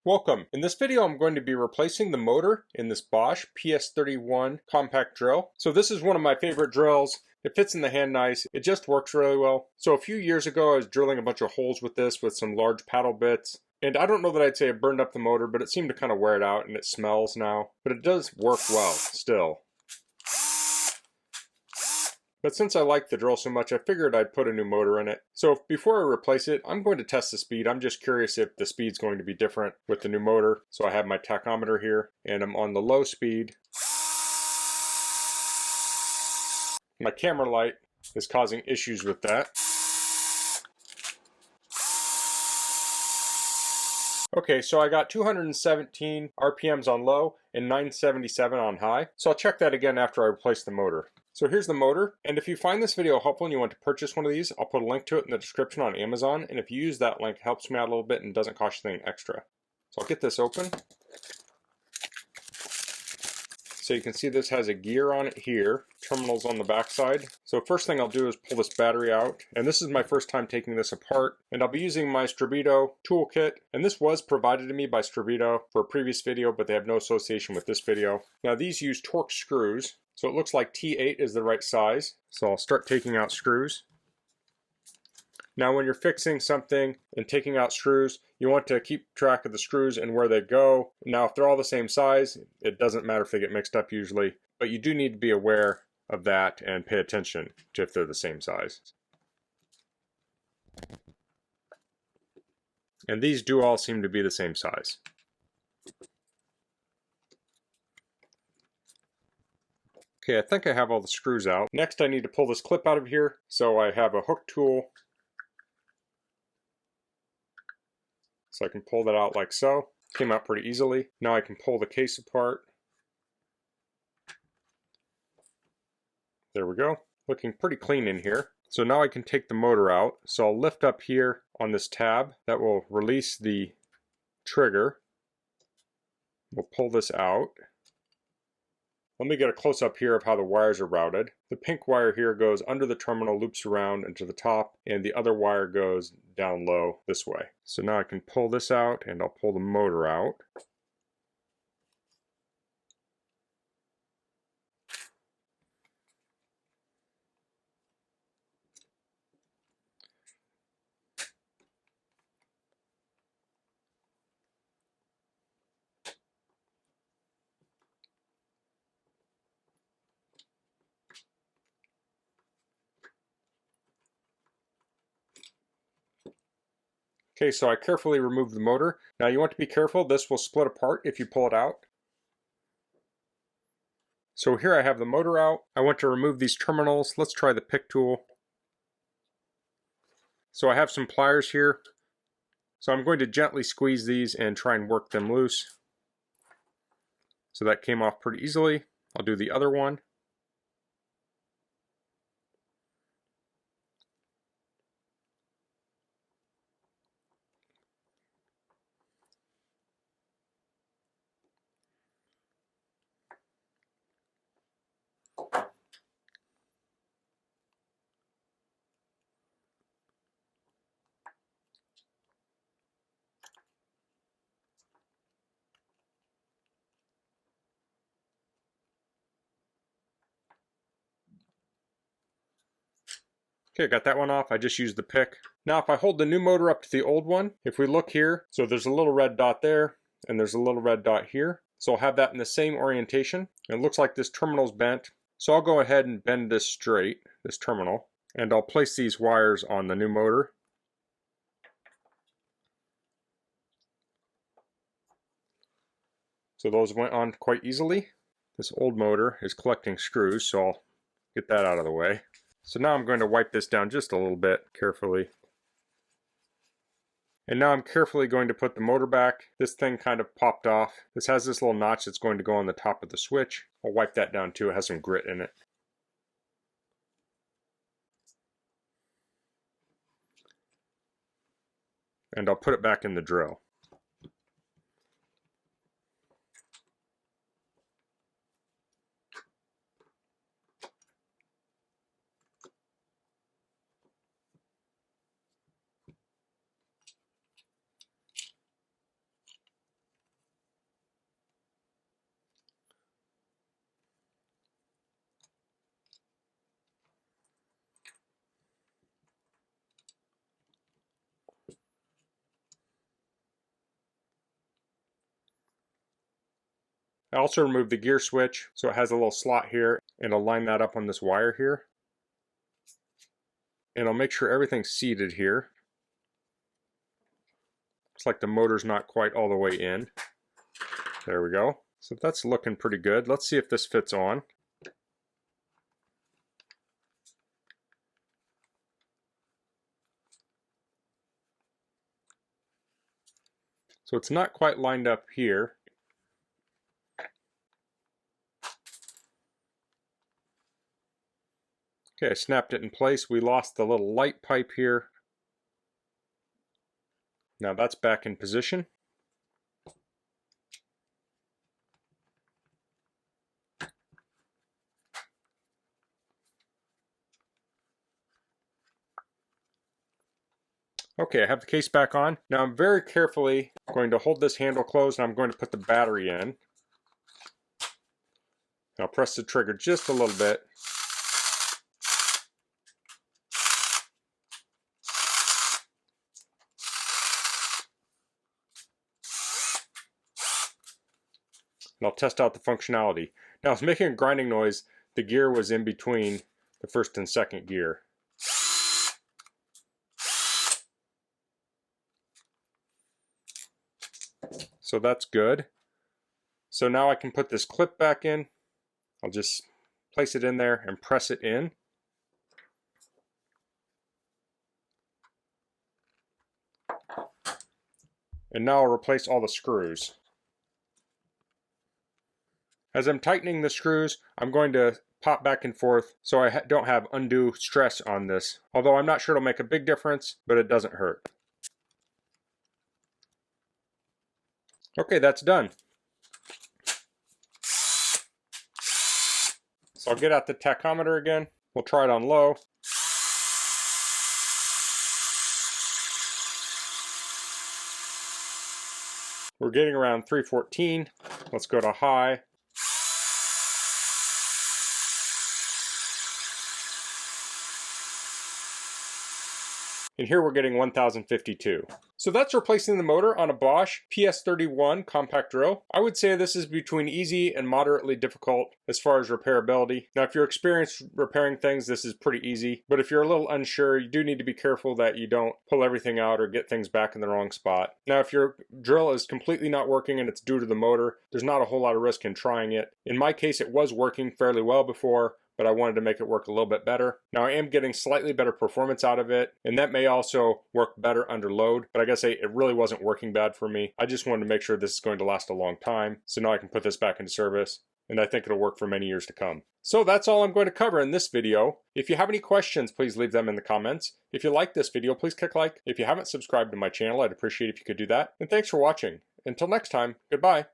Welcome. In this video I'm going to be replacing the motor in this Bosch PS31 compact drill. So this is one of my favorite drills. It fits in the hand nice. It just works really well. So a few years ago I was drilling a bunch of holes with this with some large paddle bits. And I don't know that I'd say it burned up the motor, but it seemed to kind of wear it out and it smells now. But it does work well still. But since I like the drill so much, I figured I'd put a new motor in it. So before I replace it, I'm going to test the speed. I'm just curious if the speed's going to be different with the new motor. So I have my tachometer here, and I'm on the low speed. My camera light is causing issues with that. Okay, so I got 217 RPMs on low and 977 on high. So I'll check that again after I replace the motor. So here's the motor, and if you find this video helpful and you want to purchase one of these, I'll put a link to it in the description on Amazon, and if you use that link, it helps me out a little bit and doesn't cost you anything extra. So I'll get this open. So you can see this has a gear on it here, terminals on the back side. So first thing I'll do is pull this battery out, and this is my first time taking this apart, and I'll be using my Stravito toolkit, and this was provided to me by Stravito for a previous video, but they have no association with this video. Now these use Torx screws. So it looks like T8 is the right size. So I'll start taking out screws. Now when you're fixing something and taking out screws, you want to keep track of the screws and where they go. Now if they're all the same size, it doesn't matter if they get mixed up usually, but you do need to be aware of that and pay attention to if they're the same size. And these do all seem to be the same size. Okay, I think I have all the screws out. Next I need to pull this clip out of here, so I have a hook tool. So I can pull that out like so. Came out pretty easily. Now I can pull the case apart. There we go. Looking pretty clean in here. So now I can take the motor out. So I'll lift up here on this tab that will release the trigger. We'll pull this out. Let me get a close-up here of how the wires are routed. The pink wire here goes under the terminal, loops around into the top, and the other wire goes down low this way. So now I can pull this out, and I'll pull the motor out. Okay, so I carefully removed the motor. Now you want to be careful, this will split apart if you pull it out. So here I have the motor out. I want to remove these terminals. Let's try the pick tool. So I have some pliers here. So I'm going to gently squeeze these and try and work them loose. So that came off pretty easily. I'll do the other one. Okay, I got that one off. I just used the pick. Now if I hold the new motor up to the old one, if we look here, so there's a little red dot there, and there's a little red dot here. So I'll have that in the same orientation. It looks like this terminal's bent. So I'll go ahead and bend this straight, this terminal, and I'll place these wires on the new motor. So those went on quite easily. This old motor is collecting screws, so I'll get that out of the way. So now I'm going to wipe this down just a little bit carefully. And now I'm carefully going to put the motor back. This thing kind of popped off. This has this little notch that's going to go on the top of the switch. I'll wipe that down too. It has some grit in it. And I'll put it back in the drill. I also removed the gear switch, so it has a little slot here, and I'll line that up on this wire here. And I'll make sure everything's seated here. Looks like the motor's not quite all the way in. There we go. So that's looking pretty good. Let's see if this fits on. So it's not quite lined up here. Okay, I snapped it in place. We lost the little light pipe here. Now that's back in position. Okay, I have the case back on. Now I'm very carefully going to hold this handle closed, and I'm going to put the battery in. I'll press the trigger just a little bit. And I'll test out the functionality. Now it's making a grinding noise. The gear was in between the first and second gear. So that's good. So now I can put this clip back in. I'll just place it in there and press it in. And now I'll replace all the screws. As I'm tightening the screws, I'm going to pop back and forth so I don't have undue stress on this. Although I'm not sure it'll make a big difference, but it doesn't hurt. Okay, that's done. So I'll get out the tachometer again. We'll try it on low. We're getting around 314. Let's go to high. And here we're getting 1052. So that's replacing the motor on a Bosch PS31 compact drill. I would say this is between easy and moderately difficult as far as repairability. Now if you're experienced repairing things, this is pretty easy. But if you're a little unsure, you do need to be careful that you don't pull everything out or get things back in the wrong spot. Now if your drill is completely not working and it's due to the motor, there's not a whole lot of risk in trying it. In my case, it was working fairly well before, but I wanted to make it work a little bit better. Now I am getting slightly better performance out of it, and that may also work better under load, but I gotta say it really wasn't working bad for me. I just wanted to make sure this is going to last a long time, so now I can put this back into service, and I think it'll work for many years to come. So that's all I'm going to cover in this video. If you have any questions, please leave them in the comments. If you like this video, please click like. If you haven't subscribed to my channel, I'd appreciate if you could do that. And thanks for watching. Until next time, goodbye.